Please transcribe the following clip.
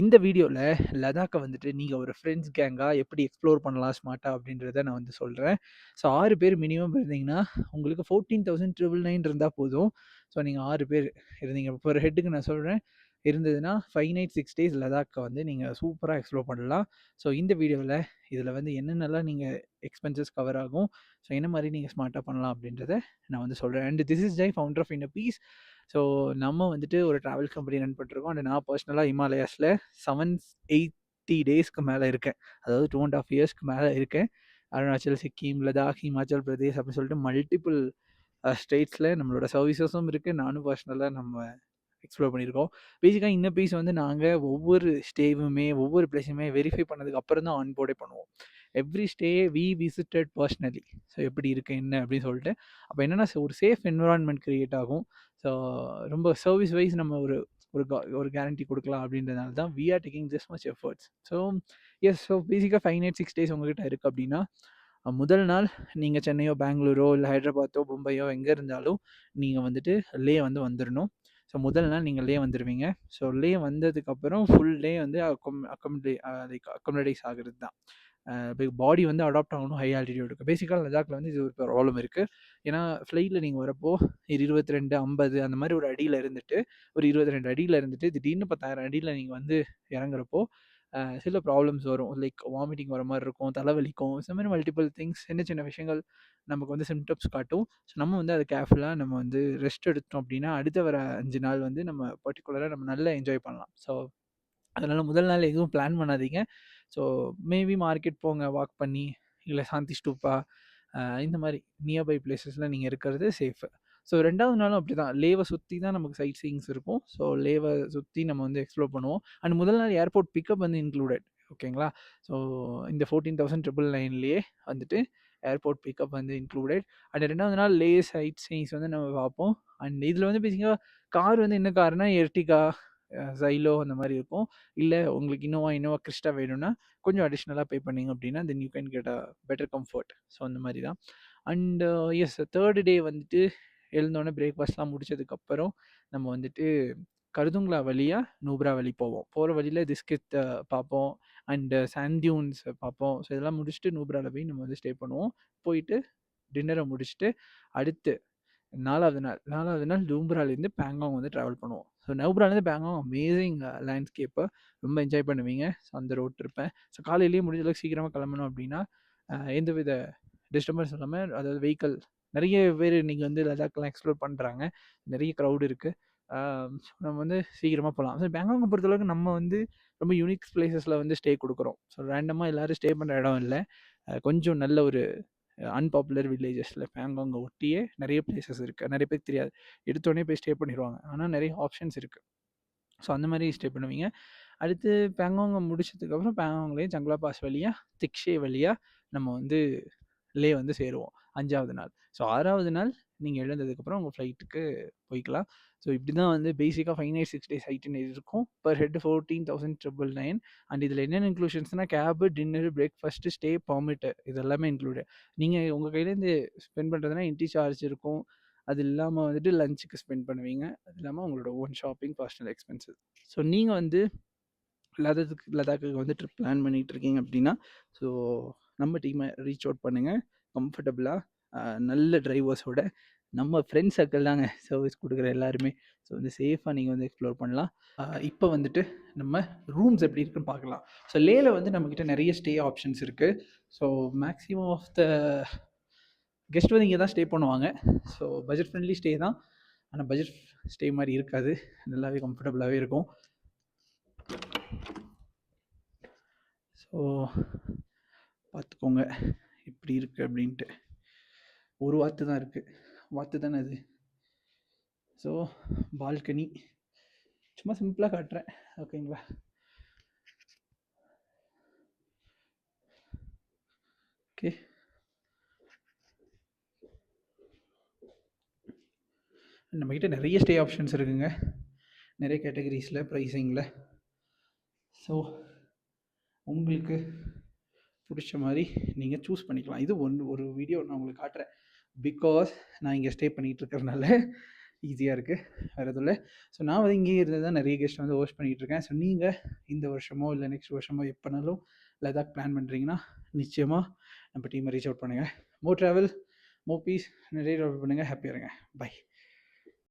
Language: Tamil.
இந்த வீடியோல லடாக்க வந்துட்டு நீங்க ஒரு ஃப்ரெண்ட்ஸ் கேங்கா எப்படி எக்ஸ்ப்ளோர் பண்ணலாம் ஸ்மார்ட்டா அப்படின்றத நான் வந்து சொல்றேன். ஸோ 6 பேர் மினிமம் இருந்தீங்கன்னா, உங்களுக்கு 14,999 இருந்தா போதும். ஸோ நீங்க 6 பேர் இருந்தீங்க. பெர் ஹெட்டுக்கு நான் சொல்றேன். இருந்ததுன்னா 5 நைட் 6 டேஸ் லடாக்க வந்து நீங்க சூப்பரா எக்ஸ்ப்ளோர் பண்ணலாம். ஸோ இந்த வீடியோல இதுல வந்து என்னென்னலாம் நீங்க எக்ஸ்பென்சஸ் கவர் ஆகும், ஸோ என்ன மாரி நீங்க ஸ்மார்ட்டா பண்ணலாம் அப்படின்றத நான் வந்து சொல்றேன். And this is Jai founder of inner peace. So நம்ம வந்துட்டு ஒரு ட்ராவல் கம்பெனி ரன் பண்ணிருக்கோம். அண்ட் நான் பர்சனலாக ஹிமாலயாஸில் 780 டேஸ்க்கு மேலே இருக்கேன். அதாவது 2.5 இயர்ஸ்க்கு மேலே இருக்கேன். அருணாச்சல், சிக்கிம், லடாக், ஹிமாச்சல் பிரதேஷ் அப்படின்னு சொல்லிட்டு மல்டிபிள் ஸ்டேட்ஸில் நம்மளோட சர்வீசஸும் இருக்குது. நானும் பர்சனலாக நம்ம எக்ஸ்ப்ளோர் பண்ணியிருக்கோம். பேசிக்காக இந்த பீஸ் வந்து நாங்கள் ஒவ்வொரு ஸ்டேவுமே ஒவ்வொரு பிளேஸுமே வெரிஃபை பண்ணதுக்கு அப்புறம் தான் ஆன்போர்டே பண்ணுவோம். Every stay we visited personally. So எப்படி இருக்குது என்ன அப்படின்னு சொல்லிட்டு அப்போ என்னென்னா ஒரு சேஃப் என்விரான்மெண்ட் க்ரியேட் ஆகும். ஸோ ரொம்ப சர்வீஸ் வைஸ் நம்ம ஒரு கேரண்டி கொடுக்கலாம் அப்படின்றதுனால தான் we are taking this much efforts. So yes, so பேசிக்காக 5 நைட் 6 டேஸ் உங்ககிட்ட இருக்குது அப்படின்னா, முதல் நாள் நீங்கள் சென்னையோ பெங்களூரோ இல்லை ஹைதராபாத்தோ மும்பையோ எங்கே இருந்தாலும் நீங்கள் வந்துட்டு லே வந்து வந்துடணும். ஸோ முதல் நாள் நீங்கள் லே வந்துடுவீங்க. ஸோ லே வந்ததுக்கப்புறம் ஃபுல் டே வந்து அக்கமடேஸ் ஆகிறது தான். பாடி வந்து அடாப்ட் ஆகணும் ஹை ஆல்டிடியூடுக்கு. பேசிக்காக லடாக்ல வந்து இது ஒரு ப்ராப்ளம் இருக்குது. ஏன்னா ஃப்ளைட்டில் நீங்கள் வரப்போ 22, 50 அந்த மாதிரி ஒரு அடியில் இருந்துட்டு, ஒரு 22 அடியில் இருந்துட்டு திடீர்னு 10,000 அடியில் நீங்கள் வந்து இறங்குறப்போ சில ப்ராப்ளம்ஸ் வரும். லைக் வாமிட்டிங் வர மாதிரி இருக்கும், தலைவலிக்கும், இந்த மாதிரி மல்டிபிள் திங்ஸ், சின்ன சின்ன விஷயங்கள் நமக்கு வந்து சிம்டம்ஸ் காட்டும். ஸோ நம்ம வந்து அதை கேர்ஃபுல்லாக நம்ம வந்து ரெஸ்ட் எடுத்தோம் அப்படின்னா அடுத்த வர 5 நாள் வந்து நம்ம பர்டிகுலராக நம்ம நல்லா என்ஜாய் பண்ணலாம். ஸோ அதனால் முதல் நாள் எதுவும் பிளான் பண்ணாதீங்க. ஸோ மேபி மார்க்கெட் போங்க வாக் பண்ணி, இல்லை சாந்தி ஸ்தூப்பா இந்த மாதிரி நியர்பை பிளேசஸில் நீங்கள் இருக்கிறது சேஃபு. ஸோ 2வது நாளும் அப்படி தான். லேவை சுற்றி தான் நமக்கு சைட் சீயிங்ஸ் இருக்கும். ஸோ லேவை சுற்றி நம்ம வந்து எக்ஸ்ப்ளோர் பண்ணுவோம். அண்ட் முதல் நாள் ஏர்போர்ட் பிக்கப் வந்து இன்க்ளூடட். ஓகேங்களா? ஸோ இந்த 14,999லேயே வந்துட்டு ஏர்போர்ட் பிக்கப் வந்து இன்க்ளூடட். அண்ட் 2வது நாள் லே சைட் சீயிங்ஸ் வந்து நம்ம பார்ப்போம். அண்ட் இதில் வந்து பேசிக்காக கார் வந்து என்ன காருனா எர்டிகா, ஜைலோ அந்த மாதிரி இருக்கும். இல்லை உங்களுக்கு இனோவா கிறிஸ்டா வேணும்னா கொஞ்சம் அடிஷ்னலாக பே பண்ணிங்க அப்படின்னா then you can get a better comfort. So அந்த மாதிரி தான். அண்டு எஸ், 3rd டே வந்துட்டு எழுந்தோடனே பிரேக்ஃபாஸ்ட்லாம் முடிச்சதுக்கப்புறம் நம்ம வந்துட்டு கருதுங்களா வழியாக நூப்ரா வழி போவோம். போகிற வழியில் திஸ்கித் பார்ப்போம். அண்டு சாண்ட் டியூன்ஸ் பார்ப்போம். ஸோ இதெல்லாம் முடிச்சுட்டு நூப்ராவில் போய் நம்ம வந்து ஸ்டே பண்ணுவோம். போயிட்டு டின்னரை முடிச்சுட்டு அடுத்து 4வது நாள் நூப்ராலேருந்து பேங்காங் வந்து ட்ராவல் பண்ணுவோம். ஸோ நூப்ராலேருந்து பேங்காங் அமேசிங் லேண்ட்ஸ்கேப்பு, ரொம்ப என்ஜாய் பண்ணுவீங்க. ஸோ அந்த ரோட் ட்ரிப்பை ஸோ காலையிலேயே முடிஞ்ச அளவுக்கு சீக்கிரமாக கிளம்பணும் அப்படின்னா எந்தவித டிஸ்டர்பன்ஸ் இல்லாமல், அதாவது வெஹிக்கல் நிறைய பேர் இன்றைக்கி வந்து லடாக்லாம் எக்ஸ்ப்ளோர் பண்ணுறாங்க. நிறைய க்ரௌட் இருக்குது. நம்ம வந்து சீக்கிரமாக போகலாம். ஸோ பேங்காங்கை பொறுத்தளவுக்கு நம்ம வந்து ரொம்ப யூனிக் பிளேசஸில் வந்து ஸ்டே கொடுக்குறோம். ஸோ ரேண்டமாக எல்லோரும் ஸ்டே பண்ணுற இடம் இல்லை. கொஞ்சம் நல்ல ஒரு அன்பாப்புலர் வில்லேஜஸில் பேங்காங்கை ஒட்டியே நிறைய பிளேசஸ் இருக்குது. நிறைய பேருக்கு தெரியாது. எடுத்தோடனே போய் ஸ்டே பண்ணிடுவாங்க. ஆனால் நிறைய ஆப்ஷன்ஸ் இருக்குது. ஸோ அந்த மாதிரி ஸ்டே பண்ணுவீங்க. அடுத்து பேங்காங்கை முடிச்சதுக்கப்புறம் பேங்காங்லேயே ஜங்லா பாஸ் வழியாக திக்ஷே வழியாக நம்ம வந்து லே வந்து சேருவோம் 5வது நாள். ஸோ 6வது நாள் நீங்கள் எழுந்ததுக்கப்புறம் உங்கள் ஃப்ளைட்டுக்கு போய்க்கலாம். ஸோ இப்படி தான் வந்து பேசிக்காக 5 நைட் 6 டேஸ் ஐட்டினரி இருக்கும். Per head 14,999. அண்ட் இதில் என்னென்ன இன்க்ளூஷன்ஸ்னால் cab, dinner, breakfast, stay, permit இது எல்லாமே இன்க்ளூடு. நீங்கள் உங்கள் கையிலேருந்து ஸ்பெண்ட் பண்ணுறதுனா என்ட்ரி சார்ஜ் இருக்கும். அது இல்லாமல் வந்துட்டு லஞ்சுக்கு ஸ்பெண்ட் பண்ணுவீங்க. அது இல்லாமல் உங்களோட own shopping, personal expenses. So நீங்கள் வந்து லடாக்குக்கு வந்து ட்ரிப் பிளான் பண்ணிகிட்டு இருக்கீங்க அப்படின்னா, ஸோ நம்ம டீமை ரீச் அவுட் பண்ணுங்கள். கம்ஃபர்டபுளாக நல்ல டிரைவர்ஸோட நம்ம ஃப்ரெண்ட் சர்க்கிள் தாங்க சர்வீஸ் கொடுக்குற எல்லாருமே. ஸோ வந்து சேஃபாக நீங்கள் வந்து எக்ஸ்ப்ளோர் பண்ணலாம். இப்போ வந்துட்டு நம்ம ரூம்ஸ் எப்படி இருக்குன்னு பார்க்கலாம். ஸோ லேல வந்து நம்மக்கிட்ட நிறைய ஸ்டே ஆப்ஷன்ஸ் இருக்குது. So maximum of the guest வந்து இங்கே தான் ஸ்டே பண்ணுவாங்க. ஸோ பட்ஜெட் ஃப்ரெண்ட்லி ஸ்டே தான். ஆனால் பட்ஜெட் ஸ்டே மாதிரி இருக்காது. நல்லாவே கம்ஃபர்டபுளாகவே இருக்கும். ஸோ பார்த்துக்கோங்க எப்படி இருக்குது அப்படின்ட்டு. ஒரு வாத்து தான் இருக்குது. வாத்து தானே அது. ஸோ பால்கனி சும்மா சிம்பிளாக காட்டுறேன். ஓகேங்களா? ஓகே, நம்மக்கிட்ட நிறைய ஸ்டே ஆப்ஷன்ஸ் இருக்குங்க. நிறைய கேட்டகரிஸில், ப்ரைஸிங்கில். ஸோ உங்களுக்கு பிடிச்ச மாதிரி நீங்கள் சூஸ் பண்ணிக்கலாம். இது ஒரு வீடியோ நான் உங்களுக்கு காட்டுறேன். பிகாஸ் நான் இங்கே ஸ்டே பண்ணிகிட்டு இருக்கிறதுனால ஈஸியாக இருக்குது, வேறு எதுவும் இல்லை. ஸோ நான் வந்து இங்கேயே இருந்து தான் நிறைய கெஸ்ட் வந்து ஹோஸ்ட் பண்ணிகிட்ருக்கேன். ஸோ நீங்கள் இந்த வருஷமோ இல்லை நெக்ஸ்ட் வருஷமோ எப்போனாலும் லடாக் பிளான் பண்ணுறீங்கன்னா நிச்சயமாக நம்ம டீமை ரீச் அவுட் பண்ணுங்கள். மோர் ட்ராவல், மோர் பீஸ், நிறைய ட்ராவல் பண்ணுங்கள், ஹாப்பியாக இருங்க. பை.